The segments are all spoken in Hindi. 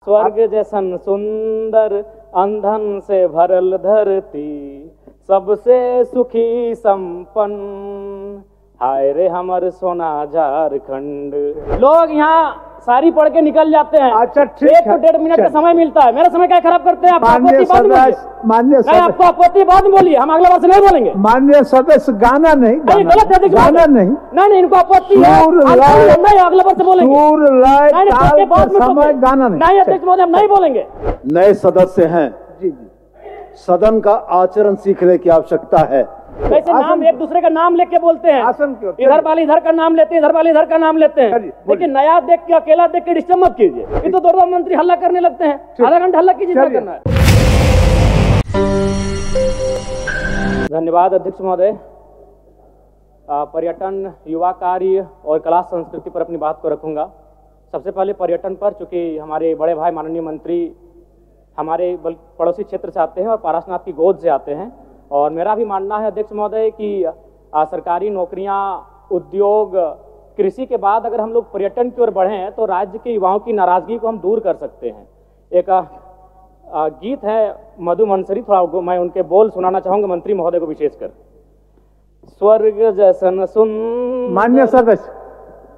स्वर्ग जैसन सुंदर अंधन से भरल धरती, सबसे सुखी संपन्न, हाय रे हमर सोना झारखंड। लोग यहाँ सारी पढ़ के निकल जाते हैं। अच्छा ठीक है, 1 से 1.5 मिनट का समय मिलता है। मेरा समय क्या खराब करते हैं आप? माननीय सदस्य, आपको आपत्ति बाद में बोलिए, हम अगले वर्ष नहीं बोलेंगे। माननीय सदस्य, गाना नहीं, गलत है, गाना नहीं, नहीं इनको आपत्ति है, नहीं अगले वर्ष बोलेंगे। गाना नहीं अध्यक्ष महोदय, हम नहीं बोलेंगे। नए सदस्य हैं जी, सदन का आचरण सीखने की आवश्यकता है। वैसे नाम एक दूसरे का नाम लेके बोलते हैं, आसन क्यों? इधर वाले इधर का नाम लेते हैं, इधर वाले इधर का नाम लेते हैं। लेकिन नया देख के, अकेला देख के डिस्टर्ब मत कीजिए। ये तो 2 मंत्री हल्ला करने लगते हैं, आधा घंटा हल्ला कीजिए, क्या करना है। धन्यवाद अध्यक्ष महोदय। पर्यटन, युवा कार्य और कला संस्कृति पर अपनी बात को रखूंगा। सबसे पहले पर्यटन पर, चूंकि हमारे बड़े भाई माननीय मंत्री हमारे पड़ोसी क्षेत्र से आते हैं और पारसनाथ की गोद से आते हैं, और मेरा भी मानना है अध्यक्ष महोदय कि सरकारी नौकरियां, उद्योग, कृषि के बाद अगर हम लोग पर्यटन की ओर बढ़ें तो राज्य के युवाओं की नाराजगी को हम दूर कर सकते हैं। एक गीत है मधु मनसरी, थोड़ा मैं उनके बोल सुनाना चाहूंगा मंत्री महोदय को विशेषकर। स्वर्ग जैसन सुंदर। मान्य सदस्य,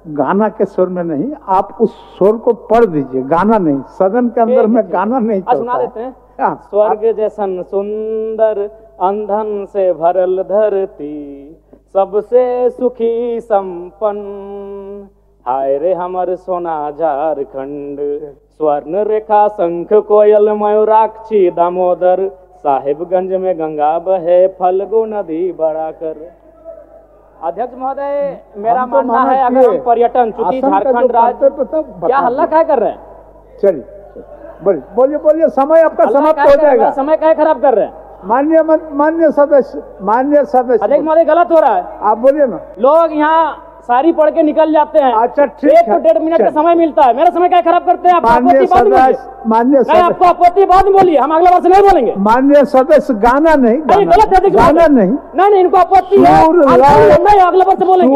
गाना के सुर में नहीं, आप उस सुर को पढ़ दीजिए, गाना नहीं। सदन के अंदर में गाना नहीं चलता। सुना देते हैं। स्वर्ग जैसन सुंदर अंधन से भरल धरती, सबसे सुखी संपन्न, हाय रे हमर सोना झारखंड। स्वर्ण रेखा शंख कोयल मयूराक्षी दामोदर, साहिबगंज में गंगा बहे फल्गु नदी बढ़ाकर। अध्यक्ष महोदय, मेरा मानना है अगर हम पर्यटन, चूंकि झारखंड राज्य, क्या हल्ला क्या कर रहे हैं? चलिए बोलिए, समय आपका समाप्त हो जाएगा। समय क्या खराब कर रहे हैं? मान्य सदस्य, अध्यक्ष महोदय गलत हो रहा है। आप बोलिए ना। लोग यहाँ सारी पढ़ के निकल जाते हैं। अच्छा ठीक 1 से 1.5 मिनट का समय मिलता है। मेरा समय क्या खराब करते हैं आप? मान्य सदस्य, आपको आपत्ति बाद में बोलिए, हम अगले वर्ष नहीं बोलेंगे। मान्य सदस्य, गाना नहीं, गलत है, गाना नहीं, नहीं इनको आपत्ति है, नहीं अगले वर्ष बोलेंगे।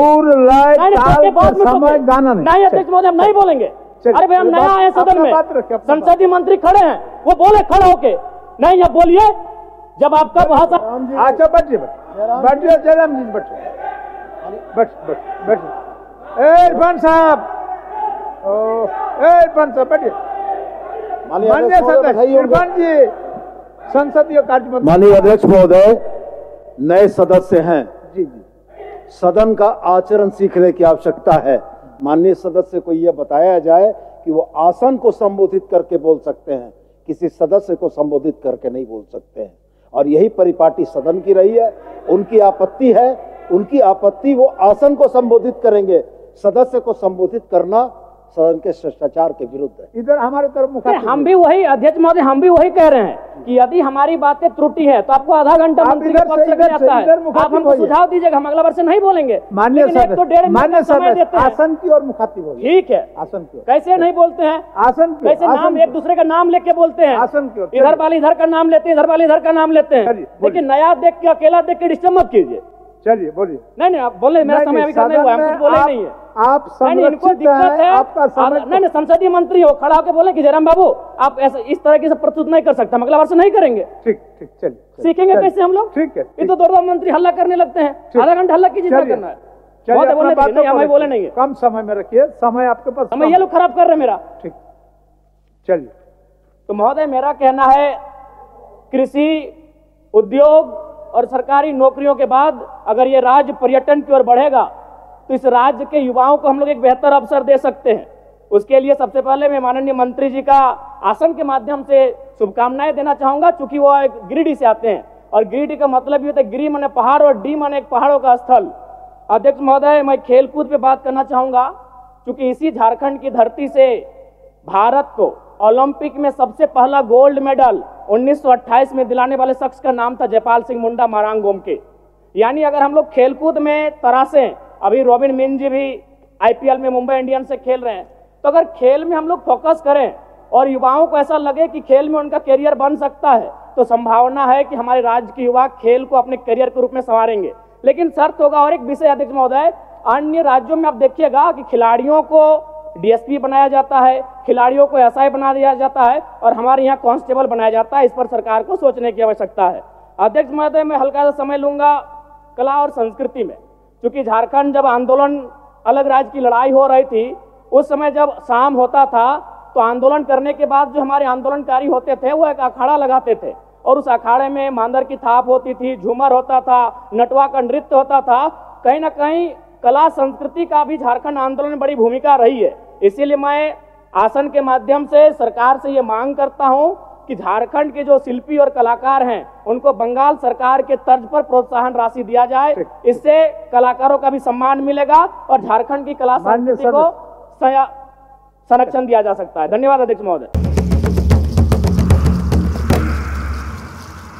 गाना नहीं अध्यक्ष महोदय, हम नहीं बोलेंगे। अरे भाई, हम नया आए सदन में, संसदीय मंत्री खड़े हैं, वो बोले खड़े होके, नहीं अब बोलिए जब आपका भाषण। अच्छा बैठिए, जयराम जी बैठिए, इरफान साहब, बैठिए। माननीय सदस्य इरफान जी, संसदीय कार्य मंत्री। माननीय अध्यक्ष महोदय, नए सदस्य हैं जी, सदन का आचरण सीखने की आवश्यकता है। माननीय सदस्य को यह बताया जाए कि वो आसन को संबोधित करके बोल सकते हैं, किसी सदस्य को संबोधित करके नहीं बोल सकते हैं, और यही परिपाटी सदन की रही है। उनकी आपत्ति है, उनकी आपत्ति वो आसन को संबोधित करेंगे, सदस्य को संबोधित करना सदन के शिष्टाचार के विरुद्ध है। इधर हमारे तरफ हम भी वही, अध्यक्ष महोदय, हम भी वही कह रहे हैं कि यदि हमारी बातें त्रुटि है तो आपको आधा घंटा मंत्री के पक्ष से जाता है, आप हमको सुझाव दीजिएगा, हम अगला वर्ष नहीं बोलेंगे। मान्य सदस्य, आसन की और मुखातिब होगी। ठीक है, आसन की कैसे नहीं बोलते हैं? आसन कैसे नाम एक दूसरे का नाम लेके बोलते हैं, आसन की, इधर वाले इधर का नाम लेते हैं, इधर वाले इधर का नाम लेते हैं। लेकिन नया देख के, अकेला देख के डिस्टर्ब मत कीजिए। चलिए बोलिए। नहीं आप बोले, मेरा समय अभी करने हुआ है, हम कुछ बोले नहीं है। आप इनको दिक्कत है, आपका समय नहीं संसदीय मंत्री हो, खड़ा होकर बोले कि जयराम बाबू आप ऐसा इस तरह की प्रस्तुत नहीं कर सकते, हम अगला वर्ष नहीं करेंगे। ठीक, चलिए। सीखेंगे कैसे हम लोग? ठीक है। ये तो 2 मंत्री हल्ला करने लगते हैं, आधा घंटा हल्ला कीजिए, क्या करना है? हमें बोले नहीं है। कम समय में रखिए, समय आपके पास। समय ये लोग खराब कर रहे हैं मेरा। ठीक, चलिए। तो महोदय, मेरा कहना है कृषि, उद्योग और सरकारी नौकरियों के बाद अगर ये राज्य पर्यटन की ओर बढ़ेगा तो इस राज्य के युवाओं को हम लोग एक बेहतर अवसर दे सकते हैं। उसके लिए सबसे पहले मैं माननीय मंत्री जी का आसन के माध्यम से शुभकामनाएं देना चाहूंगा, चूंकि वो एक गिरिडीह से आते हैं और गिरिडीह का मतलब ये होता है गिरी माने पहाड़ और डी माने एक पहाड़ों का स्थल। अध्यक्ष महोदय, मैं खेलकूद पे बात करना चाहूंगा, चूंकि इसी झारखंड की धरती से भारत को ओलंपिक में सबसे पहला गोल्ड मेडल 1928 में दिलाने वाले शख्स का नाम था जयपाल सिंह मुंडा मारांग गोमके। यानी अगर हम लोग खेलकूद में तरासें, अभी रॉबिन मिन जी भी आईपीएल में मुंबई इंडियंस से खेल रहे हैं, तो अगर खेल में हम लोग फोकस करें और युवाओं को ऐसा लगे कि खेल में उनका करियर बन सकता है, तो संभावना है कि हमारे राज्य के युवा खेल को अपने करियर के रूप में संवारेंगे। लेकिन शर्त होगा, और एक विषय अध्यक्ष महोदय, अन्य राज्यों में आप देखिएगा कि खिलाड़ियों को डीएसपी बनाया जाता है, खिलाड़ियों को एसआई बना दिया जाता है और हमारे यहाँ कांस्टेबल बनाया जाता है। इस पर सरकार को सोचने की आवश्यकता है। अध्यक्ष महोदय, मैं हल्का सा समय लूंगा कला और संस्कृति में, क्योंकि झारखंड जब आंदोलन अलग राज्य की लड़ाई हो रही थी, उस समय जब शाम होता था तो आंदोलन करने के बाद जो हमारे आंदोलनकारी होते थे वो एक अखाड़ा लगाते थे और उस अखाड़े में मांदर की थाप होती थी, झूमर होता था, नटवा का नृत्य होता था। कहीं ना कहीं कला संस्कृति का भी झारखंड आंदोलन में बड़ी भूमिका रही है। इसीलिए मैं आसन के माध्यम से सरकार से ये मांग करता हूं कि झारखंड के जो शिल्पी और कलाकार हैं उनको बंगाल सरकार के तर्ज पर प्रोत्साहन राशि दिया जाए। इससे कलाकारों का भी सम्मान मिलेगा और झारखंड की कला संस्कृति को संरक्षण दिया जा सकता है। धन्यवाद अध्यक्ष महोदय।